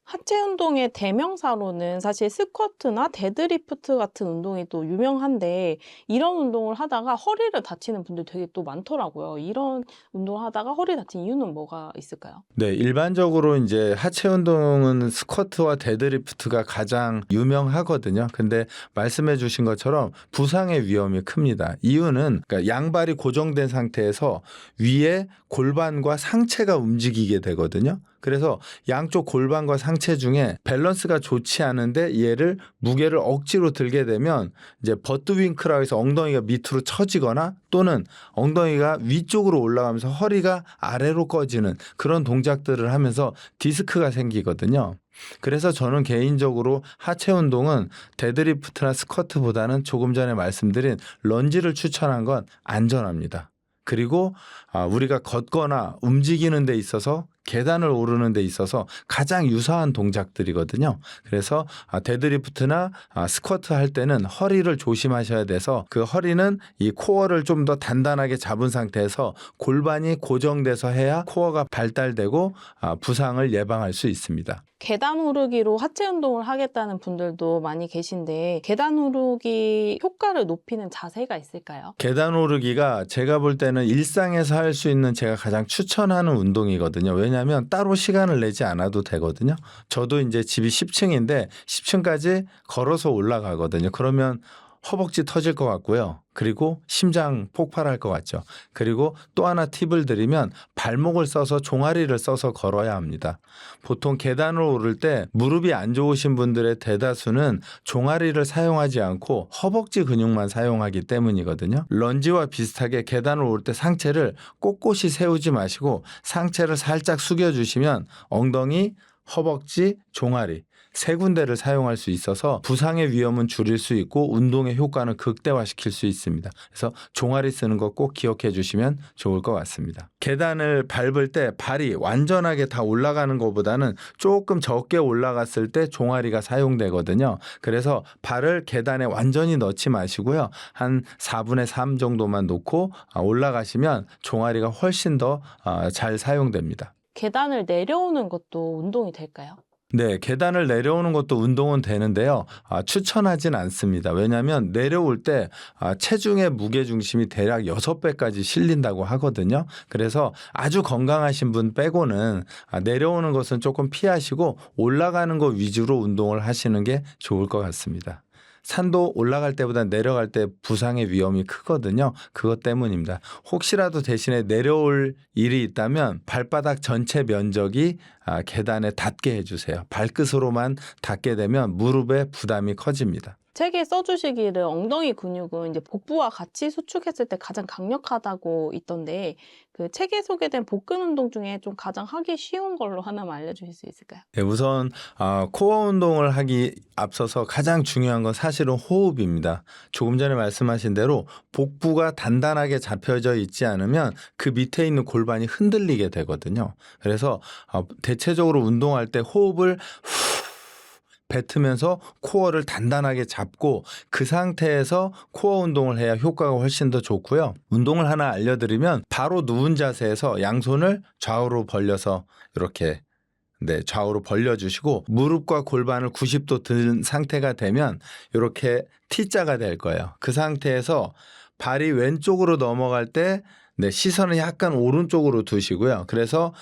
하체 운동의 대명사로는 사실 스쿼트나 데드리프트 같은 운동이 또 유명한데 이런 운동을 하다가 허리를 다치는 분들 되게 또 많더라고요. 이런 운동을 하다가 허리 다친 이유는 뭐가 있을까요? 네, 일반적으로 이제 하체 운동은 스쿼트와 데드리프트가 가장 유명하거든요. 근데 말씀해 주신 것처럼 부상의 위험이 큽니다. 이유는 그러니까 양발이 고정된 상태에서 위에 골반과 상체가 움직이게 되거든요. 그래서 양쪽 골반과 상체 중에 밸런스가 좋지 않은데 얘를 무게를 억지로 들게 되면 이제 버트윙크라고 해서 엉덩이가 밑으로 처지거나 또는 엉덩이가 위쪽으로 올라가면서 허리가 아래로 꺼지는 그런 동작들을 하면서 디스크가 생기거든요. 그래서 저는 개인적으로 하체 운동은 데드리프트나 스쿼트보다는 조금 전에 말씀드린 런지를 추천한 건 안전합니다. 그리고 우리가 걷거나 움직이는 데 있어서 계단을 오르는 데 있어서 가장 유사한 동작들이거든요. 그래서 데드리프트나 스쿼트 할 때는 허리를 조심하셔야 돼서 그 허리는 이 코어를 좀 더 단단하게 잡은 상태에서 골반이 고정돼서 해야 코어가 발달되고 부상을 예방할 수 있습니다. 계단 오르기로 하체 운동을 하겠다는 분들도 많이 계신데 계단 오르기 효과를 높이는 자세가 있을까요? 계단 오르기가 제가 볼 때는 일상에서 할 수 있는 제가 가장 추천하는 운동이거든요. 왜냐하면 따로 시간을 내지 않아도 되거든요. 저도 이제 집이 10층인데 10층까지 걸어서 올라가거든요. 그러면 허벅지 터질 것 같고요. 그리고 심장 폭발할 것 같죠. 그리고 또 하나 팁을 드리면 발목을 써서 종아리를 써서 걸어야 합니다. 보통 계단을 오를 때 무릎이 안 좋으신 분들의 대다수는 종아리를 사용하지 않고 허벅지 근육만 사용하기 때문이거든요. 런지와 비슷하게 계단을 오를 때 상체를 꼿꼿이 세우지 마시고 상체를 살짝 숙여주시면 엉덩이, 허벅지, 종아리 세 군데를 사용할 수 있어서 부상의 위험은 줄일 수 있고 운동의 효과는 극대화시킬 수 있습니다. 그래서 종아리 쓰는 거 꼭 기억해 주시면 좋을 것 같습니다. 계단을 밟을 때 발이 완전하게 다 올라가는 것보다는 조금 적게 올라갔을 때 종아리가 사용되거든요. 그래서 발을 계단에 완전히 넣지 마시고요. 한 4분의 3 정도만 놓고 올라가시면 종아리가 훨씬 더 잘 사용됩니다. 계단을 내려오는 것도 운동이 될까요? 네, 계단을 내려오는 것도 운동은 되는데요. 추천하진 않습니다. 왜냐하면 내려올 때 체중의 무게중심이 대략 6배까지 실린다고 하거든요. 그래서 아주 건강하신 분 빼고는 내려오는 것은 조금 피하시고 올라가는 것 위주로 운동을 하시는 게 좋을 것 같습니다. 산도 올라갈 때보다 내려갈 때 부상의 위험이 크거든요. 그것 때문입니다. 혹시라도 대신에 내려올 일이 있다면 발바닥 전체 면적이 계단에 닿게 해주세요. 발끝으로만 닿게 되면 무릎에 부담이 커집니다. 책에 써주시기를 엉덩이 근육은 이제 복부와 같이 수축했을 때 가장 강력하다고 있던데 그 책에 소개된 복근 운동 중에 좀 가장 하기 쉬운 걸로 하나만 알려주실 수 있을까요? 네, 우선 코어 운동을 하기 앞서서 가장 중요한 건 사실은 호흡입니다. 조금 전에 말씀하신 대로 복부가 단단하게 잡혀져 있지 않으면 그 밑에 있는 골반이 흔들리게 되거든요. 그래서 대체적으로 운동할 때 호흡을 뱉으면서 코어를 단단하게 잡고 그 상태에서 코어 운동을 해야 효과가 훨씬 더 좋고요. 운동을 하나 알려드리면 바로 누운 자세에서 양손을 좌우로 벌려서 이렇게 좌우로 벌려주시고 무릎과 골반을 90도 든 상태가 되면 이렇게 T자가 될 거예요. 그 상태에서 발이 왼쪽으로 넘어갈 때 시선을 약간 오른쪽으로 두시고요. 그래서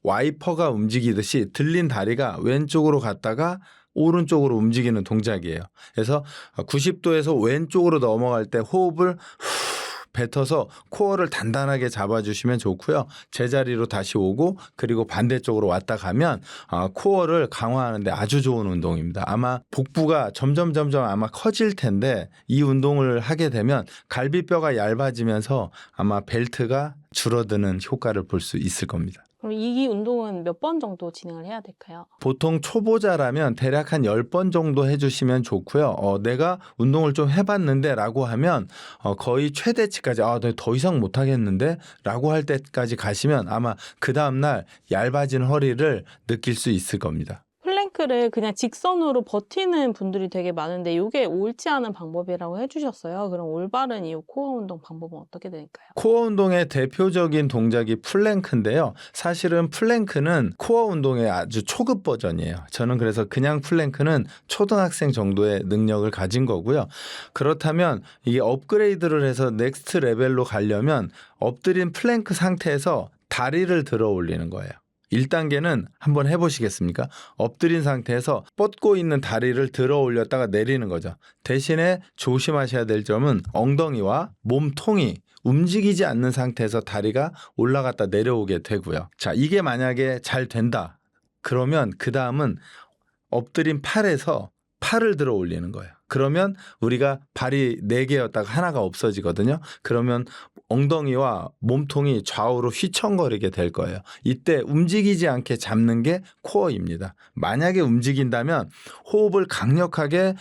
와이퍼가 움직이듯이 들린 다리가 왼쪽으로 갔다가 오른쪽으로 움직이는 동작이에요. 그래서 90도에서 왼쪽으로 넘어갈 때 호흡을 뱉어서 코어를 단단하게 잡아주시면 좋고요. 제자리로 다시 오고 그리고 반대쪽으로 왔다 가면 코어를 강화하는 데 아주 좋은 운동입니다. 아마 복부가 점점 아마 커질 텐데 이 운동을 하게 되면 갈비뼈가 얇아지면서 아마 벨트가 줄어드는 효과를 볼 수 있을 겁니다. 그럼 이 운동은 몇 번 정도 진행을 해야 될까요? 보통 초보자라면 대략 한 10번 정도 해주시면 좋고요. 내가 운동을 좀 해봤는데 라고 하면 거의 최대치까지 내가 더 이상 못하겠는데 라고 할 때까지 가시면 아마 그 다음날 얇아진 허리를 느낄 수 있을 겁니다. 플랭크를 그냥 직선으로 버티는 분들이 되게 많은데 이게 옳지 않은 방법이라고 해주셨어요. 그럼 올바른 이 코어 운동 방법은 어떻게 될까요? 코어 운동의 대표적인 동작이 플랭크인데요. 사실은 플랭크는 코어 운동의 아주 초급 버전이에요. 저는 그래서 그냥 플랭크는 초등학생 정도의 능력을 가진 거고요. 그렇다면 이게 업그레이드를 해서 넥스트 레벨로 가려면 엎드린 플랭크 상태에서 다리를 들어 올리는 거예요. 1단계는 한번 해보시겠습니까? 엎드린 상태에서 뻗고 있는 다리를 들어 올렸다가 내리는 거죠. 대신에 조심하셔야 될 점은 엉덩이와 몸통이 움직이지 않는 상태에서 다리가 올라갔다 내려오게 되고요. 자, 이게 만약에 잘 된다. 그러면 그 다음은 엎드린 팔에서 팔을 들어 올리는 거예요. 그러면 우리가 발이 4개였다가 하나가 없어지거든요. 그러면 엉덩이와 몸통이 좌우로 휘청거리게 될 거예요. 이때 움직이지 않게 잡는 게 코어입니다. 만약에 움직인다면 호흡을 강력하게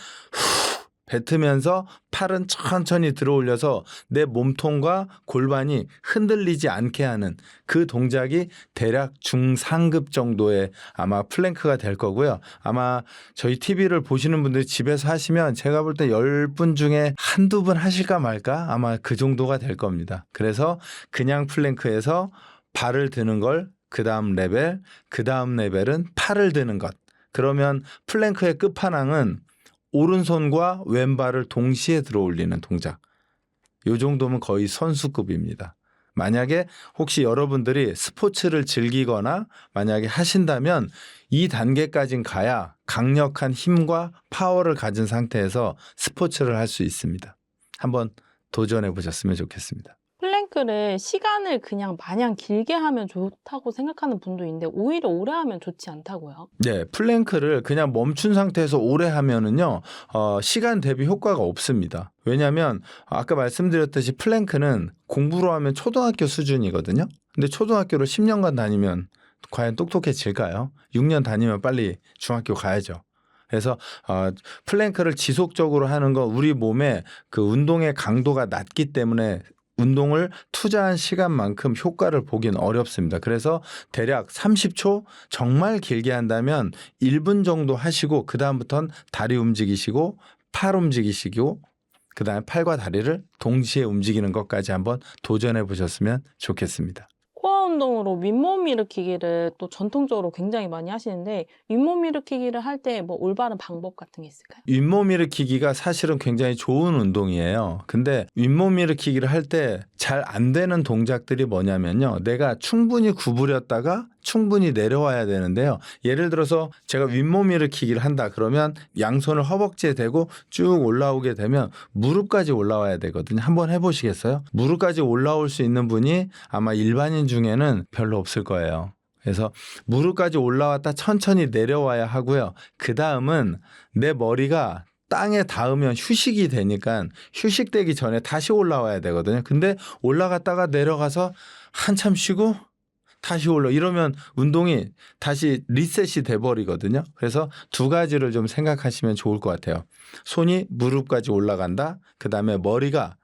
뱉으면서 팔은 천천히 들어 올려서 내 몸통과 골반이 흔들리지 않게 하는 그 동작이 대략 중상급 정도의 아마 플랭크가 될 거고요. 아마 저희 TV를 보시는 분들이 집에서 하시면 제가 볼 때 10분 중에 한두 분 하실까 말까 아마 그 정도가 될 겁니다. 그래서 그냥 플랭크에서 발을 드는 걸 그 다음 레벨은 팔을 드는 것. 그러면 플랭크의 끝판왕은 오른손과 왼발을 동시에 들어 올리는 동작. 이 정도면 거의 선수급입니다. 만약에 혹시 여러분들이 스포츠를 즐기거나 만약에 하신다면 이 단계까지는 가야 강력한 힘과 파워를 가진 상태에서 스포츠를 할 수 있습니다. 한번 도전해 보셨으면 좋겠습니다. 플랭크를 시간을 그냥 마냥 길게 하면 좋다고 생각하는 분도 있는데 오히려 오래 하면 좋지 않다고요? 네, 플랭크를 그냥 멈춘 상태에서 오래 하면은요, 시간 대비 효과가 없습니다. 왜냐하면 아까 말씀드렸듯이 플랭크는 공부로 하면 초등학교 수준이거든요. 근데 초등학교를 10년간 다니면 과연 똑똑해질까요? 6년 다니면 빨리 중학교 가야죠. 그래서 플랭크를 지속적으로 하는 건 우리 몸에 그 운동의 강도가 낮기 때문에 운동을 투자한 시간만큼 효과를 보긴 어렵습니다. 그래서 대략 30초 정말 길게 한다면 1분 정도 하시고 그다음부터는 다리 움직이시고 팔 움직이시고 그다음에 팔과 다리를 동시에 움직이는 것까지 한번 도전해 보셨으면 좋겠습니다. 코어 운동으로 윗몸 일으키기를 또 전통적으로 굉장히 많이 하시는데 윗몸 일으키기를 할 때 뭐 올바른 방법 같은 게 있을까요? 윗몸 일으키기가 사실은 굉장히 좋은 운동이에요. 근데 윗몸 일으키기를 할 때 잘 안 되는 동작들이 뭐냐면요. 내가 충분히 구부렸다가 충분히 내려와야 되는데요. 예를 들어서 제가 윗몸 일으키기를 한다 그러면 양손을 허벅지에 대고 쭉 올라오게 되면 무릎까지 올라와야 되거든요. 한번 해보시겠어요? 무릎까지 올라올 수 있는 분이 아마 일반인 중에는 별로 없을 거예요. 그래서 무릎까지 올라왔다 천천히 내려와야 하고요. 그 다음은 내 머리가 땅에 닿으면 휴식이 되니까 휴식되기 전에 다시 올라와야 되거든요. 근데 올라갔다가 내려가서 한참 쉬고 다시 이러면 운동이 다시 리셋이 돼버리거든요. 그래서 두 가지를 좀 생각하시면 좋을 것 같아요. 손이 무릎까지 올라간다. 그다음에 머리가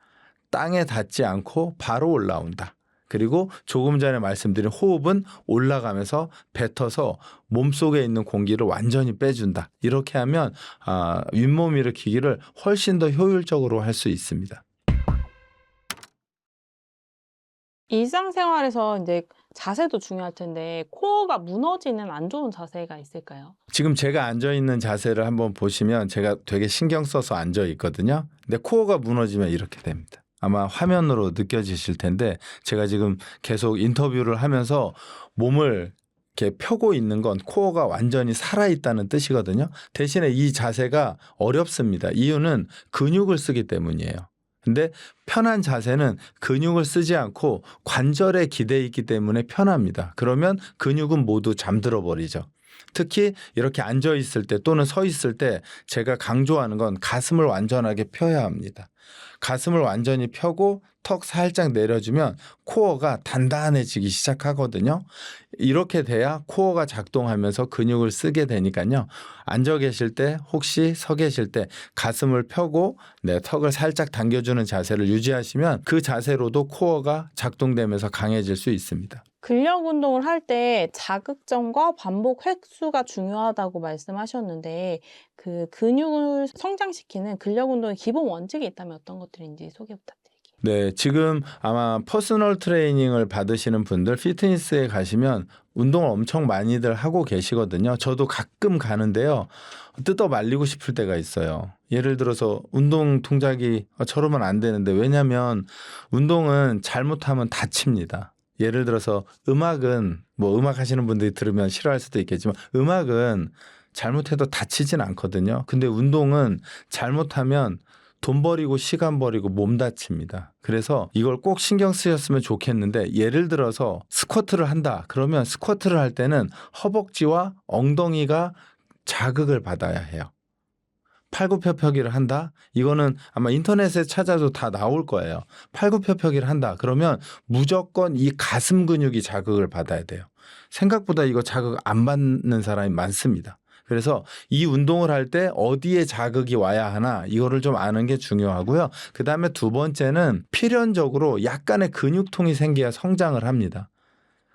땅에 닿지 않고 바로 올라온다. 그리고 조금 전에 말씀드린 호흡은 올라가면서 뱉어서 몸속에 있는 공기를 완전히 빼준다. 이렇게 하면 윗몸 일으키기를 훨씬 더 효율적으로 할 수 있습니다. 일상생활에서 이제 자세도 중요할 텐데 코어가 무너지는 안 좋은 자세가 있을까요? 지금 제가 앉아있는 자세를 한번 보시면 제가 되게 신경 써서 앉아 있거든요. 근데 코어가 무너지면 이렇게 됩니다. 아마 화면으로 느껴지실 텐데 제가 지금 계속 인터뷰를 하면서 몸을 이렇게 펴고 있는 건 코어가 완전히 살아있다는 뜻이거든요. 대신에 이 자세가 어렵습니다. 이유는 근육을 쓰기 때문이에요. 근데 편한 자세는 근육을 쓰지 않고 관절에 기대 있기 때문에 편합니다. 그러면 근육은 모두 잠들어 버리죠. 특히 이렇게 앉아 있을 때 또는 서 있을 때 제가 강조하는 건 가슴을 완전하게 펴야 합니다. 가슴을 완전히 펴고 턱 살짝 내려주면 코어가 단단해지기 시작하거든요. 이렇게 돼야 코어가 작동하면서 근육을 쓰게 되니까요. 앉아 계실 때 혹시 서 계실 때 가슴을 펴고 턱을 살짝 당겨주는 자세를 유지하시면 그 자세로도 코어가 작동되면서 강해질 수 있습니다. 근력 운동을 할 때 자극점과 반복 횟수가 중요하다고 말씀하셨는데 그 근육을 성장시키는 근력 운동의 기본 원칙이 있다면 어떤 것들인지 소개 부탁드릴게요. 네, 지금 아마 퍼스널 트레이닝을 받으시는 분들 피트니스에 가시면 운동을 엄청 많이들 하고 계시거든요. 저도 가끔 가는데요. 뜯어 말리고 싶을 때가 있어요. 예를 들어서 운동 동작이 저러면 안 되는데, 왜냐하면 운동은 잘못하면 다칩니다. 예를 들어서 음악은 뭐 음악 하시는 분들이 들으면 싫어할 수도 있겠지만 음악은 잘못해도 다치진 않거든요. 근데 운동은 잘못하면 돈 버리고 시간 버리고 몸 다칩니다. 그래서 이걸 꼭 신경 쓰셨으면 좋겠는데, 예를 들어서 스쿼트를 한다. 그러면 스쿼트를 할 때는 허벅지와 엉덩이가 자극을 받아야 해요. 팔굽혀펴기를 한다? 이거는 아마 인터넷에 찾아도 다 나올 거예요. 팔굽혀펴기를 한다. 그러면 무조건 이 가슴 근육이 자극을 받아야 돼요. 생각보다 이거 자극 안 받는 사람이 많습니다. 그래서 이 운동을 할 때 어디에 자극이 와야 하나 이거를 좀 아는 게 중요하고요. 그다음에 두 번째는 필연적으로 약간의 근육통이 생겨야 성장을 합니다.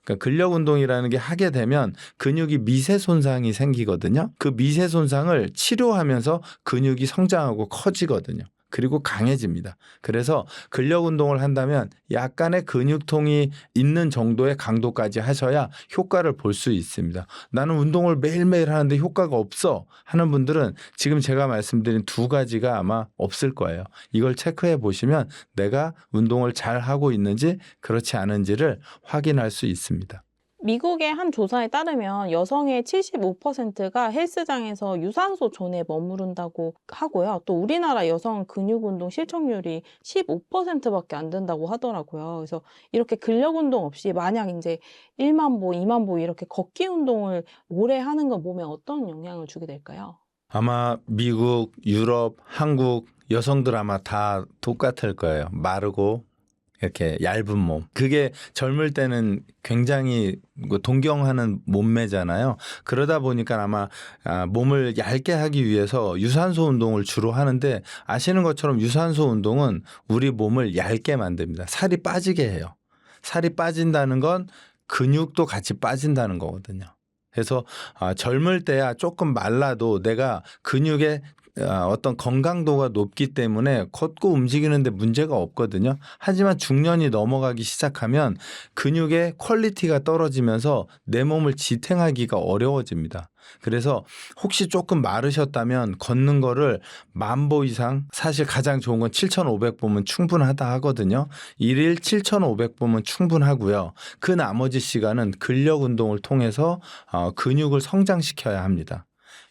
그러니까 근력 운동이라는 게 하게 되면 근육이 미세 손상이 생기거든요. 그 미세 손상을 치료하면서 근육이 성장하고 커지거든요. 그리고 강해집니다. 그래서 근력 운동을 한다면 약간의 근육통이 있는 정도의 강도까지 하셔야 효과를 볼 수 있습니다. 나는 운동을 매일매일 하는데 효과가 없어 하는 분들은 지금 제가 말씀드린 두 가지가 아마 없을 거예요. 이걸 체크해 보시면 내가 운동을 잘 하고 있는지 그렇지 않은지를 확인할 수 있습니다. 미국의 한 조사에 따르면 여성의 75%가 헬스장에서 유산소 존에 머무른다고 하고요. 또 우리나라 여성 근육 운동 실천율이 15%밖에 안 된다고 하더라고요. 그래서 이렇게 근력 운동 없이 만약 이제 1만 보, 2만 보 이렇게 걷기 운동을 오래 하는 건 몸에 어떤 영향을 주게 될까요? 아마 미국, 유럽, 한국 여성들 아마 다 똑같을 거예요. 마르고 이렇게 얇은 몸. 그게 젊을 때는 굉장히 동경하는 몸매잖아요. 그러다 보니까 아마 몸을 얇게 하기 위해서 유산소 운동을 주로 하는데, 아시는 것처럼 유산소 운동은 우리 몸을 얇게 만듭니다. 살이 빠지게 해요. 살이 빠진다는 건 근육도 같이 빠진다는 거거든요. 그래서 젊을 때야 조금 말라도 내가 근육에 어떤 건강도가 높기 때문에 걷고 움직이는데 문제가 없거든요. 하지만 중년이 넘어가기 시작하면 근육의 퀄리티가 떨어지면서 내 몸을 지탱하기가 어려워집니다. 그래서 혹시 조금 마르셨다면 걷는 거를 10,000보 이상, 사실 가장 좋은 건 7,500보면 충분하다 하거든요. 1일 7,500보면 충분하고요. 그 나머지 시간은 근력 운동을 통해서 근육을 성장시켜야 합니다.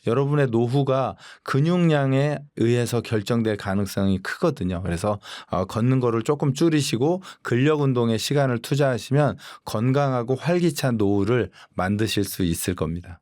여러분의 노후가 근육량에 의해서 결정될 가능성이 크거든요. 그래서 걷는 거를 조금 줄이시고 근력 운동에 시간을 투자하시면 건강하고 활기찬 노후를 만드실 수 있을 겁니다.